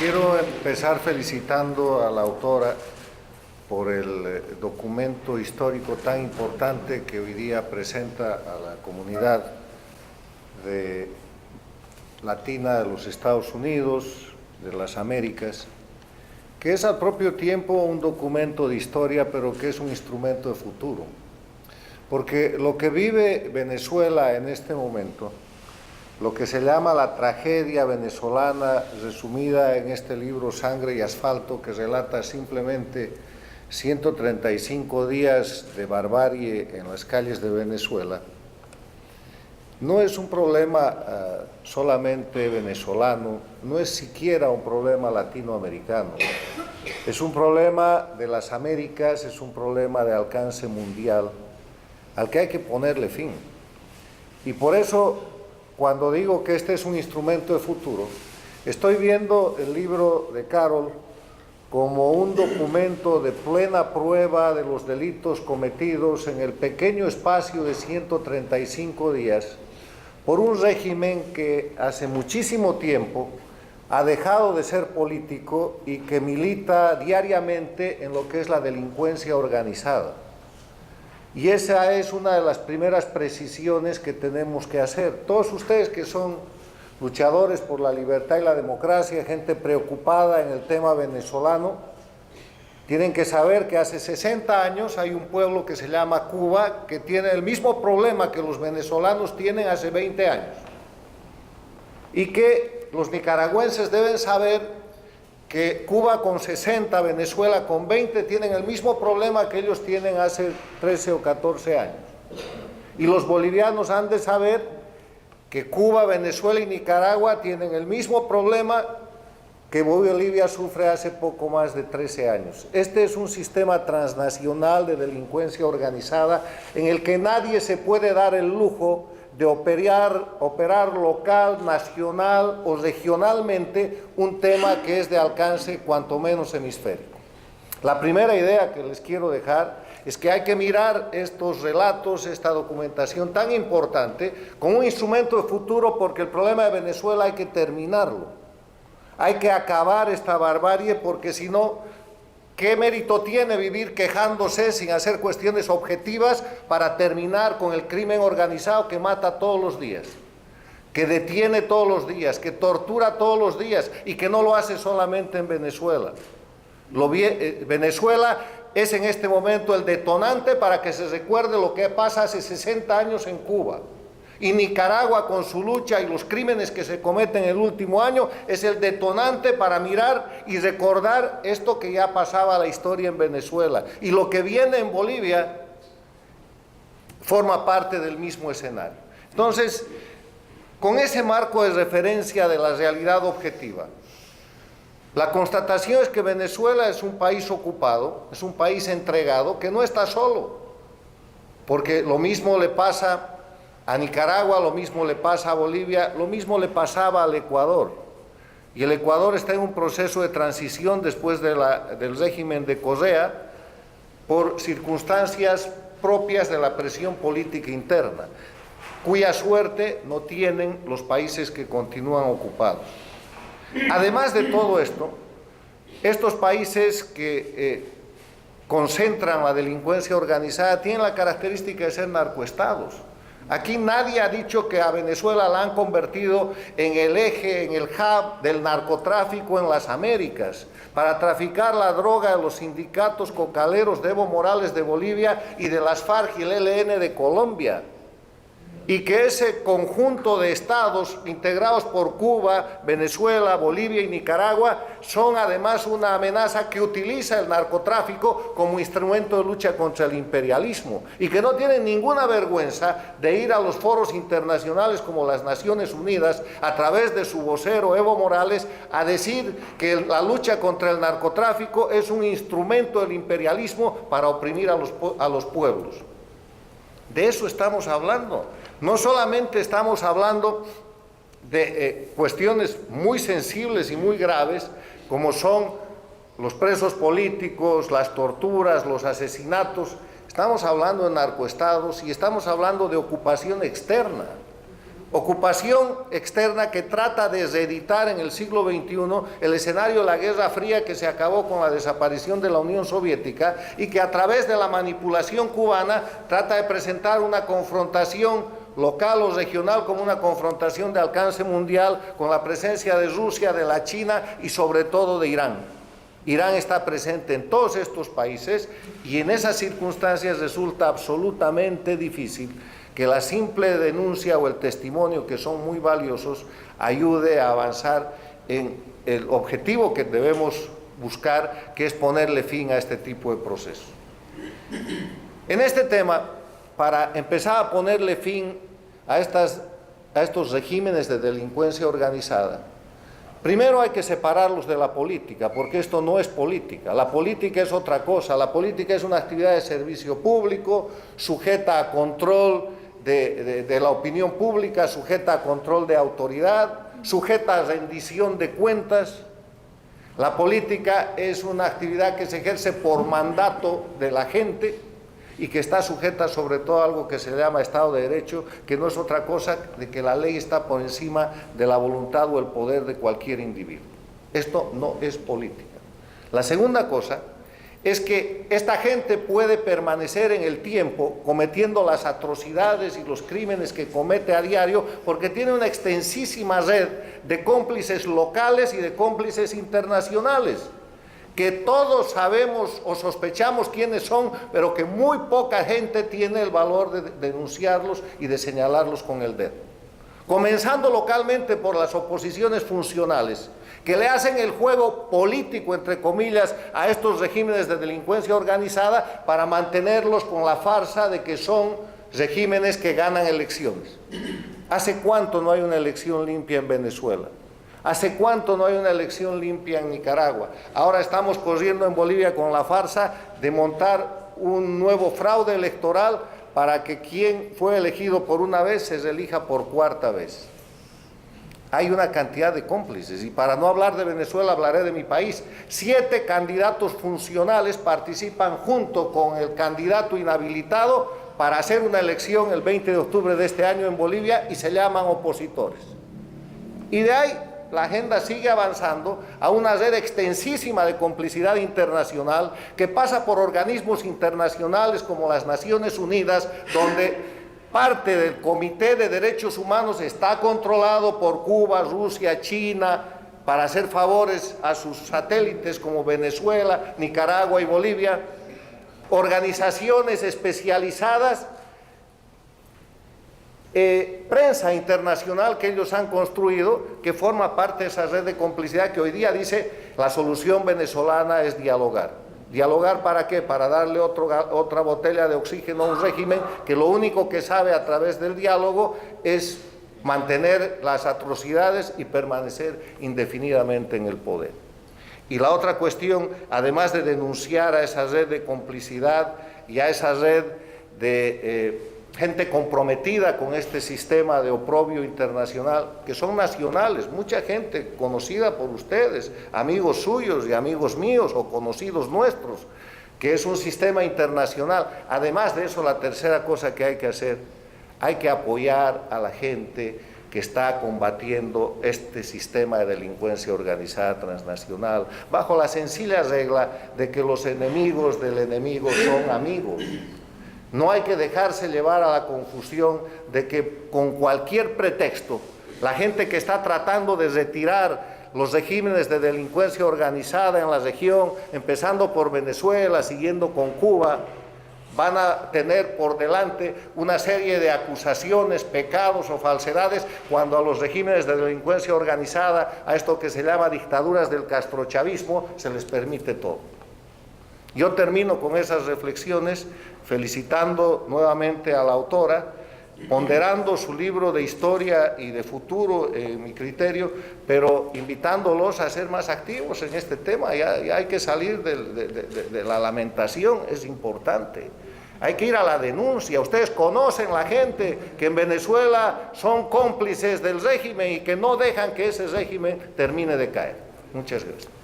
Quiero empezar felicitando a la autora por el documento histórico tan importante que hoy día presenta a la comunidad latina de los Estados Unidos, de las Américas, que es al propio tiempo un documento de historia, pero que es un instrumento de futuro. Porque lo que vive Venezuela en este momento, lo que se llama la tragedia venezolana, resumida en este libro Sangre y Asfalto, que relata simplemente 135 días de barbarie en las calles de Venezuela, no es un problema solamente venezolano, no es siquiera un problema latinoamericano, es un problema de las Américas, es un problema de alcance mundial, al que hay que ponerle fin. Y por eso, cuando digo que este es un instrumento de futuro, estoy viendo el libro de Carol como un documento de plena prueba de los delitos cometidos en el pequeño espacio de 135 días por un régimen que hace muchísimo tiempo ha dejado de ser político y que milita diariamente en lo que es la delincuencia organizada. Y esa es una de las primeras precisiones que tenemos que hacer. Todos ustedes que son luchadores por la libertad y la democracia, gente preocupada en el tema venezolano, tienen que saber que hace 60 años hay un pueblo que se llama Cuba, que tiene el mismo problema que los venezolanos tienen hace 20 años. Y que los nicaragüenses deben saber que Cuba con 60, Venezuela con 20, tienen el mismo problema que ellos tienen hace 13 o 14 años. Y los bolivianos han de saber que Cuba, Venezuela y Nicaragua tienen el mismo problema que Bolivia sufre hace poco más de 13 años. Este es un sistema transnacional de delincuencia organizada en el que nadie se puede dar el lujo de operar local, nacional o regionalmente un tema que es de alcance cuanto menos hemisférico. La primera idea que les quiero dejar es que hay que mirar estos relatos, esta documentación tan importante, como un instrumento de futuro, porque el problema de Venezuela hay que terminarlo. Hay que acabar esta barbarie, porque si no, ¿qué mérito tiene vivir quejándose sin hacer cuestiones objetivas para terminar con el crimen organizado que mata todos los días, que detiene todos los días, que tortura todos los días y que no lo hace solamente en Venezuela? Venezuela es en este momento el detonante para que se recuerde lo que pasa hace 60 años en Cuba. Y Nicaragua, con su lucha y los crímenes que se cometen en el último año, es el detonante para mirar y recordar esto que ya pasaba la historia en Venezuela. Y lo que viene en Bolivia forma parte del mismo escenario. Entonces, con ese marco de referencia de la realidad objetiva, la constatación es que Venezuela es un país ocupado, es un país entregado, que no está solo, porque lo mismo le pasa a Nicaragua, lo mismo le pasa a Bolivia, lo mismo le pasaba al Ecuador. Y el Ecuador está en un proceso de transición después del régimen de Correa por circunstancias propias de la presión política interna, cuya suerte no tienen los países que continúan ocupados. Además de todo esto, estos países que concentran la delincuencia organizada tienen la característica de ser narcoestados. Aquí nadie ha dicho que a Venezuela la han convertido en el eje, en el hub del narcotráfico en las Américas, para traficar la droga de los sindicatos cocaleros de Evo Morales de Bolivia y de las FARC y el ELN de Colombia. Y que ese conjunto de estados integrados por Cuba, Venezuela, Bolivia y Nicaragua son además una amenaza que utiliza el narcotráfico como instrumento de lucha contra el imperialismo y que no tienen ninguna vergüenza de ir a los foros internacionales como las Naciones Unidas a través de su vocero Evo Morales a decir que la lucha contra el narcotráfico es un instrumento del imperialismo para oprimir a los pueblos. De eso estamos hablando. No solamente estamos hablando de cuestiones muy sensibles y muy graves, como son los presos políticos, las torturas, los asesinatos. Estamos hablando de narcoestados y estamos hablando de ocupación externa. Ocupación externa que trata de reeditar en el siglo XXI el escenario de la Guerra Fría que se acabó con la desaparición de la Unión Soviética y que a través de la manipulación cubana trata de presentar una confrontación local o regional como una confrontación de alcance mundial con la presencia de Rusia, de la China y sobre todo de Irán. Irán está presente en todos estos países y en esas circunstancias resulta absolutamente difícil que la simple denuncia o el testimonio, que son muy valiosos, ayude a avanzar en el objetivo que debemos buscar, que es ponerle fin a este tipo de procesos. En este tema, para empezar a ponerle fin a estos regímenes de delincuencia organizada, primero hay que separarlos de la política, porque esto no es política. La política es otra cosa. La política es una actividad de servicio público, sujeta a control de la opinión pública, sujeta a control de autoridad, sujeta a rendición de cuentas. La política es una actividad que se ejerce por mandato de la gente y que está sujeta sobre todo a algo que se llama Estado de Derecho, que no es otra cosa de que la ley está por encima de la voluntad o el poder de cualquier individuo. Esto no es política. La segunda cosa es que esta gente puede permanecer en el tiempo cometiendo las atrocidades y los crímenes que comete a diario porque tiene una extensísima red de cómplices locales y de cómplices internacionales, que todos sabemos o sospechamos quiénes son, pero que muy poca gente tiene el valor de denunciarlos y de señalarlos con el dedo. Comenzando localmente por las oposiciones funcionales, que le hacen el juego político, entre comillas, a estos regímenes de delincuencia organizada para mantenerlos con la farsa de que son regímenes que ganan elecciones. ¿Hace cuánto no hay una elección limpia en Venezuela? ¿Hace cuánto no hay una elección limpia en Nicaragua? Ahora estamos corriendo en Bolivia con la farsa de montar un nuevo fraude electoral para que quien fue elegido por una vez se reelija por cuarta vez. Hay una cantidad de cómplices, y para no hablar de Venezuela, hablaré de mi país. 7 candidatos funcionales participan junto con el candidato inhabilitado para hacer una elección el 20 de octubre de este año en Bolivia y se llaman opositores. Y de ahí la agenda sigue avanzando a una red extensísima de complicidad internacional que pasa por organismos internacionales como las Naciones Unidas, donde parte del Comité de Derechos Humanos está controlado por Cuba, Rusia, China, para hacer favores a sus satélites como Venezuela, Nicaragua y Bolivia. Organizaciones especializadas, prensa internacional que ellos han construido, que forma parte de esa red de complicidad que hoy día dice la solución venezolana es dialogar. ¿Dialogar para qué? Para darle otra botella de oxígeno a un régimen que lo único que sabe a través del diálogo es mantener las atrocidades y permanecer indefinidamente en el poder. Y la otra cuestión, además de denunciar a esa red de complicidad y a esa red de gente comprometida con este sistema de oprobio internacional, que son nacionales, mucha gente conocida por ustedes, amigos suyos y amigos míos o conocidos nuestros, que es un sistema internacional. Además de eso, la tercera cosa que hay que hacer, hay que apoyar a la gente que está combatiendo este sistema de delincuencia organizada transnacional, bajo la sencilla regla de que los enemigos del enemigo son amigos. No hay que dejarse llevar a la confusión de que con cualquier pretexto, la gente que está tratando de retirar los regímenes de delincuencia organizada en la región, empezando por Venezuela, siguiendo con Cuba, van a tener por delante una serie de acusaciones, pecados o falsedades, cuando a los regímenes de delincuencia organizada, a esto que se llama dictaduras del castrochavismo, se les permite todo. Yo termino con esas reflexiones felicitando nuevamente a la autora, ponderando su libro de historia y de futuro, en mi criterio, pero invitándolos a ser más activos en este tema. Ya hay que salir de la lamentación, es importante. Hay que ir a la denuncia. Ustedes conocen la gente que en Venezuela son cómplices del régimen y que no dejan que ese régimen termine de caer. Muchas gracias.